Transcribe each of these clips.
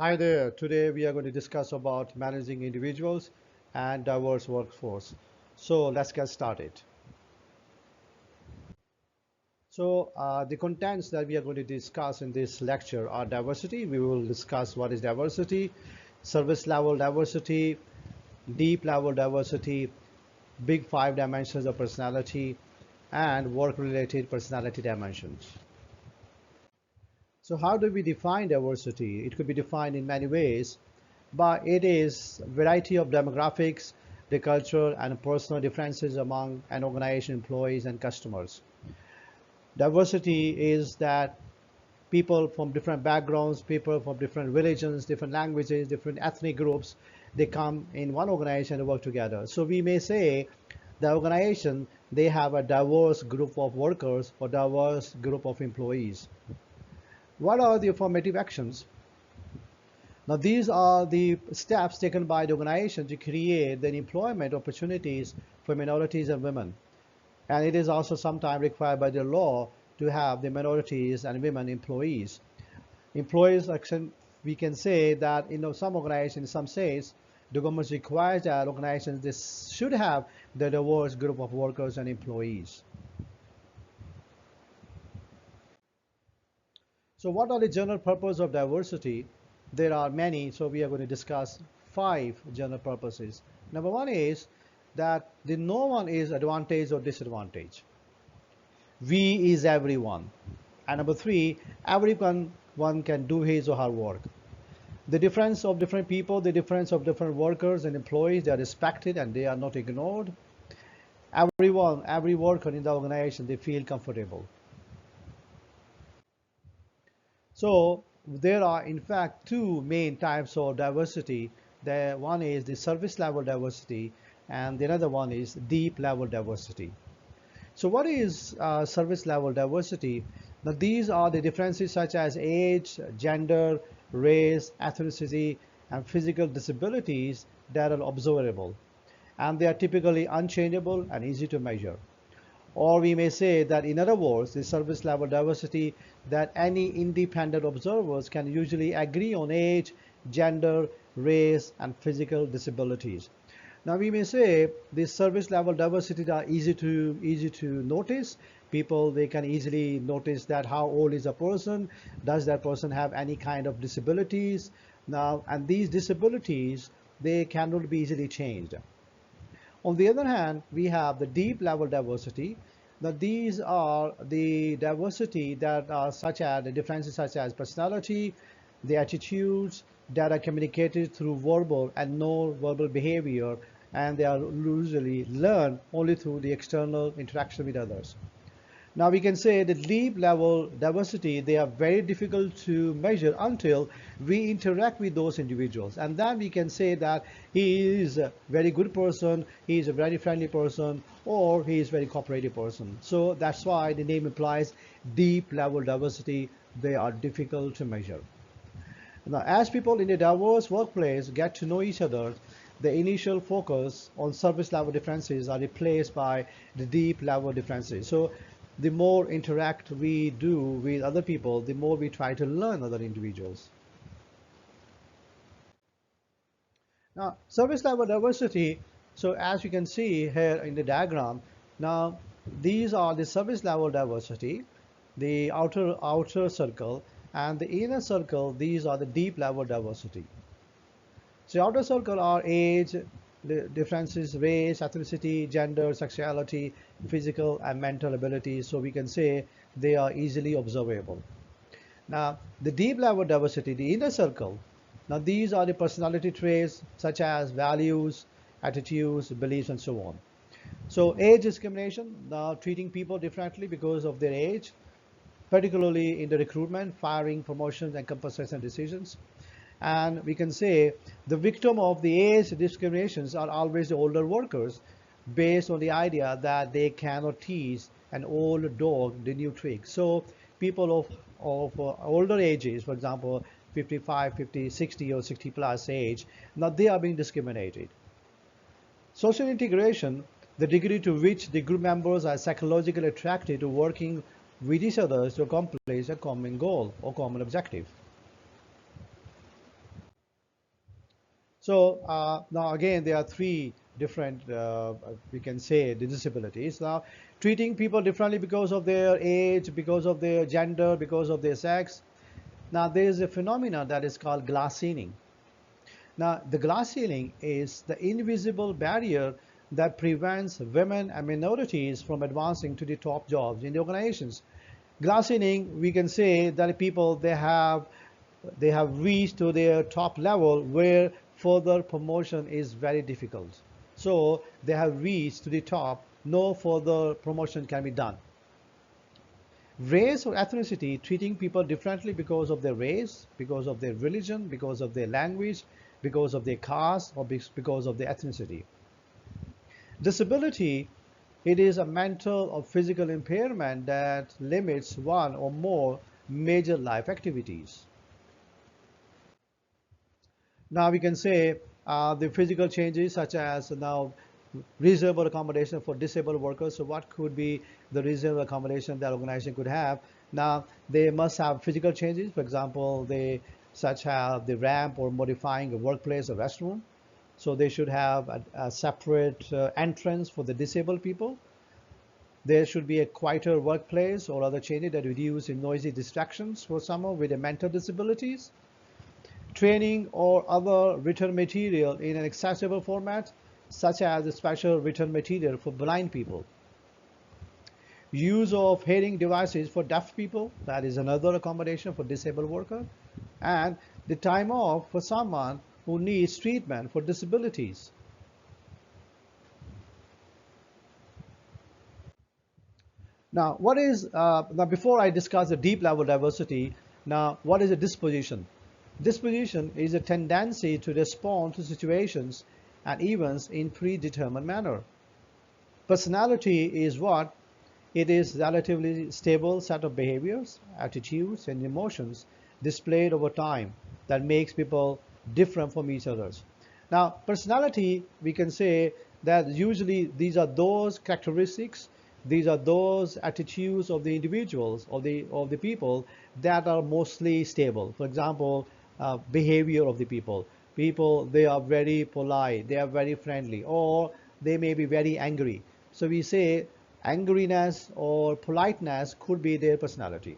Hi there. Today we are going to discuss about managing individuals and diverse workforce. So let's get started. The contents that we are going to discuss in this lecture are diversity. We will discuss what is diversity, service level diversity, deep level diversity, big five dimensions of personality, and work-related personality dimensions. So how do we define diversity? It could be defined in many ways, but it is a variety of demographics, the cultural and personal differences among an organization, employees, and customers. Diversity is that people from different backgrounds, people from different religions, different languages, different ethnic groups, they come in one organization and work together. So we may say the organization, they have a diverse group of workers or diverse group of employees. What are the affirmative actions? Now, these are the steps taken by the organization to create the employment opportunities for minorities and women. And it is also sometimes required by the law to have the minorities and women employees. Employees action, we can say that in some organizations, some states, the government requires that organizations this should have the diverse group of workers and employees. So what are the general purpose of diversity? There are many, so we are going to discuss 5 general purposes. Number one is that no one is advantage or disadvantage. We is everyone. And number three, everyone one can do his or her work. The difference of different people, the difference of different workers and employees, they are respected and they are not ignored. Everyone, every worker in the organization, they feel comfortable. So there are in fact two main types of diversity. The one is the service level diversity and the other one is deep level diversity. So what is service level diversity? Now these are the differences such as age, gender, race, ethnicity, and physical disabilities that are observable. And they are typically unchangeable and easy to measure. Or we may say that in other words, the service level diversity that any independent observers can usually agree on age, gender, race, and physical disabilities. Now we may say the service level diversity are easy to notice. People they can easily notice that how old is a person, does that person have any kind of disabilities. Now and these disabilities they cannot be easily changed. On the other hand, we have the deep level diversity. Now these are the diversity that are such as the differences such as personality, the attitudes that are communicated through verbal and non-verbal behavior, and they are usually learned only through the external interaction with others. Now we can say the deep level diversity, they are very difficult to measure until we interact with those individuals. And then we can say that he is a very good person, he is a very friendly person, or he is a very cooperative person. So that's why the name implies deep level diversity, they are difficult to measure. Now, as people in a diverse workplace get to know each other, the initial focus on surface level differences are replaced by the deep level differences. So the more interact we do with other people, the more we try to learn other individuals. Now, service level diversity, so as you can see here in the diagram, now these are the service level diversity, the outer circle, and the inner circle, these are the deep level diversity. So outer circle are age, the differences, race, ethnicity, gender, sexuality, physical and mental abilities. So we can say they are easily observable. Now, the deep level diversity, the inner circle, now these are the personality traits such as values, attitudes, beliefs, and so on. So age discrimination, now treating people differently because of their age, particularly in the recruitment, firing, promotions, and compensation decisions. And we can say the victim of the age discriminations are always the older workers based on the idea that they cannot teach an old dog the new trick. So people of older ages, for example, 55, 50, 60 or 60 plus age, now they are being discriminated. Social integration, the degree to which the group members are psychologically attracted to working with each other to accomplish a common goal or common objective. So now again, there are three different, we can say, the disabilities. Now, treating people differently because of their age, because of their gender, because of their sex. Now, there is a phenomenon that is called glass ceiling. Now, the glass ceiling is the invisible barrier that prevents women and minorities from advancing to the top jobs in the organizations. Glass ceiling, we can say that people they have reached to their top level where further promotion is very difficult. So they have reached to the top, no further promotion can be done. Race or ethnicity, treating people differently because of their race, because of their religion, because of their language, because of their caste, or because of their ethnicity. Disability, it is a mental or physical impairment that limits one or more major life activities. Now we can say the physical changes such as now reasonable accommodation for disabled workers. So what could be the reasonable accommodation that organization could have? Now they must have physical changes. For example, they such have the ramp or modifying a workplace or restroom. So they should have a separate entrance for the disabled people. There should be a quieter workplace or other changes that reduce in noisy distractions for someone with a mental disabilities. Training or other written material in an accessible format, such as a special written material for blind people. Use of hearing devices for deaf people, that is another accommodation for disabled worker. And the time off for someone who needs treatment for disabilities. Now, now before I discuss the deep level diversity, now what is a disposition? Disposition is a tendency to respond to situations and events in predetermined manner. Personality is what? It is relatively stable set of behaviors, attitudes, and emotions displayed over time that makes people different from each other. Now, personality, we can say that usually these are those characteristics, these are those attitudes of the individuals, of the people that are mostly stable. For example, behavior of the people. People, they are very polite, they are very friendly, or they may be very angry. So we say angriness or politeness could be their personality.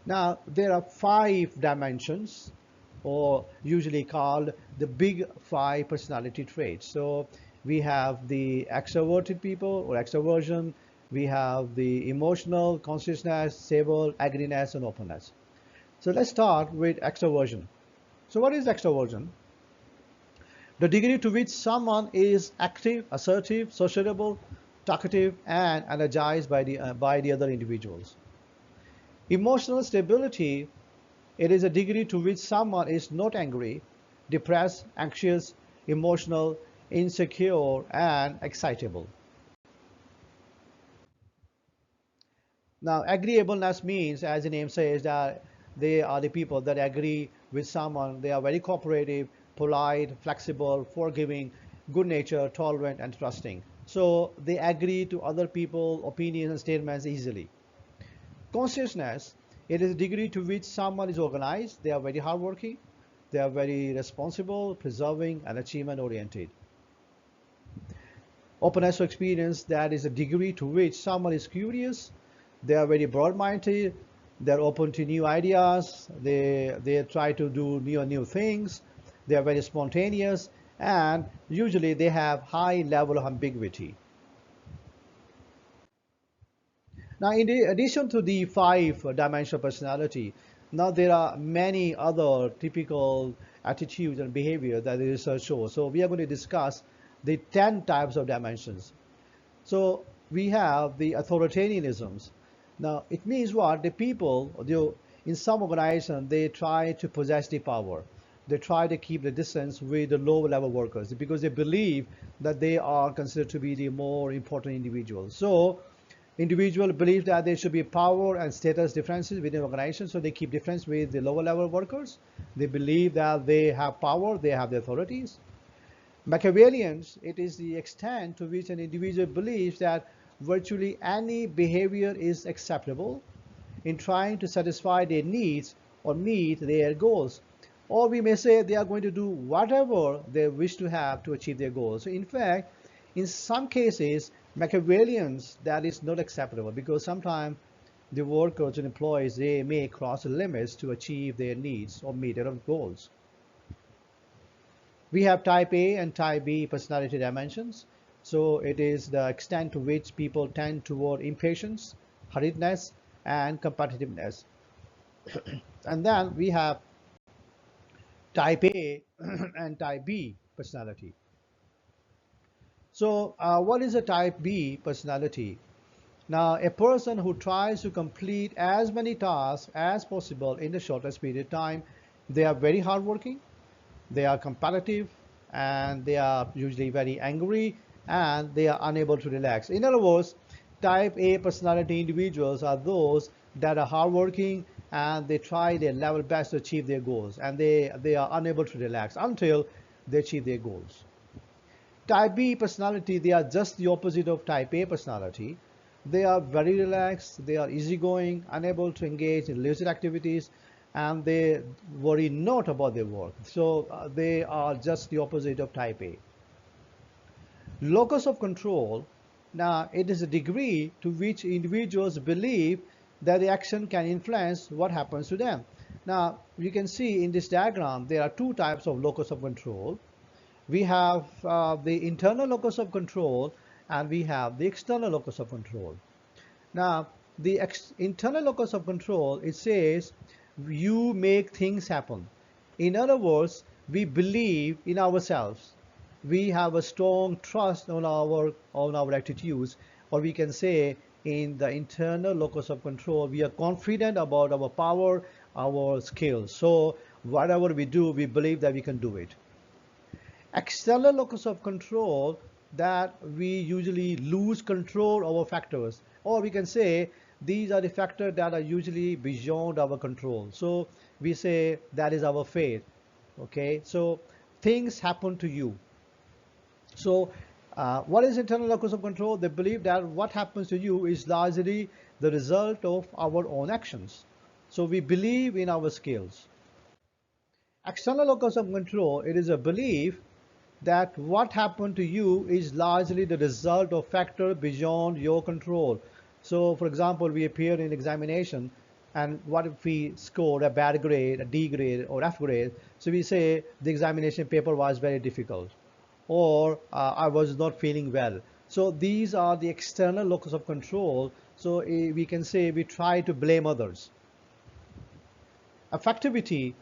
Now, there are 5 dimensions, or usually called the big 5 personality traits. So we have the extroverted people or extroversion, we have the emotional, consciousness, stable, agriness, and openness. So let's start with extroversion. So what is extroversion? The degree to which someone is active, assertive, sociable, talkative, and energized by the other individuals. Emotional stability, it is a degree to which someone is not angry, depressed, anxious, emotional, insecure, and excitable. Now, agreeableness means, as the name says, that they are the people that agree with someone. They are very cooperative, polite, flexible, forgiving, good-natured, tolerant, and trusting. So they agree to other people's opinions and statements easily. Consciousness, it is a degree to which someone is organized. They are very hardworking. They are very responsible, preserving, and achievement-oriented. Openness to experience, that is a degree to which someone is curious. They are very broad-minded. They're open to new ideas. They try to do new things. They are very spontaneous, and usually they have high level of ambiguity. Now, in addition to the 5 dimensional personality, now there are many other typical attitudes and behavior that the research shows. So we are going to discuss the 10 types of dimensions. So we have the authoritarianisms. Now, it means what? The people, in some organization, they try to possess the power. They try to keep the distance with the lower level workers because they believe that they are considered to be the more important individuals. So individual believe that there should be power and status differences within the organization, so they keep difference with the lower level workers. They believe that they have power, they have the authorities. Machiavellians, it is the extent to which an individual believes that virtually any behavior is acceptable in trying to satisfy their needs or meet their goals. Or we may say they are going to do whatever they wish to have to achieve their goals. So in fact, in some cases, Machiavellians, that is not acceptable, because sometimes the workers and employees, they may cross the limits to achieve their needs or meet their goals. We have type A and type B personality dimensions. So it is the extent to which people tend toward impatience, hurriedness, and competitiveness. And then we have type A and type B personality. So what is a type B personality? Now, a person who tries to complete as many tasks as possible in the shortest period of time. They are very hardworking, they are competitive, and they are usually very angry, and they are unable to relax. In other words, type A personality individuals are those that are hardworking, and they try their level best to achieve their goals, and they are unable to relax until they achieve their goals. Type B personality, they are just the opposite of type A personality. They are very relaxed, they are easygoing, unable to engage in leisure activities, and they worry not about their work. So they are just the opposite of type A. Locus of control, now it is a degree to which individuals believe that the action can influence what happens to them. Now you can see in this diagram there are two types of locus of control. We have the internal locus of control, and we have the external locus of control. Now, the internal locus of control, it says you make things happen. In other words, we believe in ourselves. We have a strong trust on our attitudes, or we can say in the internal locus of control, we are confident about our power, our skills. So whatever we do, we believe that we can do it. External locus of control, that we usually lose control over factors, or we can say these are the factors that are usually beyond our control. So we say that is our fate. Okay, so things happen to you. So what is internal locus of control? They believe that what happens to you is largely the result of our own actions. So we believe in our skills. External locus of control, it is a belief that what happened to you is largely the result of factor beyond your control. So for example, we appear in examination, and what if we scored a bad grade, a D grade or F grade? So we say the examination paper was very difficult, or I was not feeling well. So these are the external locus of control. So we can say we try to blame others. Affectivity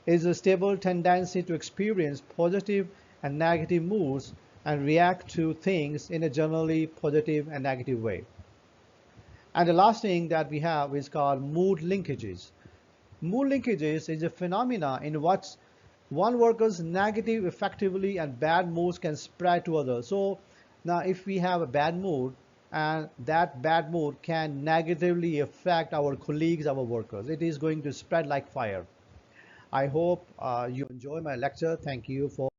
is a stable tendency to experience positive and negative moods and react to things in a generally positive and negative way. And the last thing that we have is called mood linkages. Mood linkages is a phenomena in which one worker's negative effectively and bad moods can spread to others. So now if we have a bad mood, and that bad mood can negatively affect our colleagues, our workers, it is going to spread like fire. I hope you enjoy my lecture. Thank you for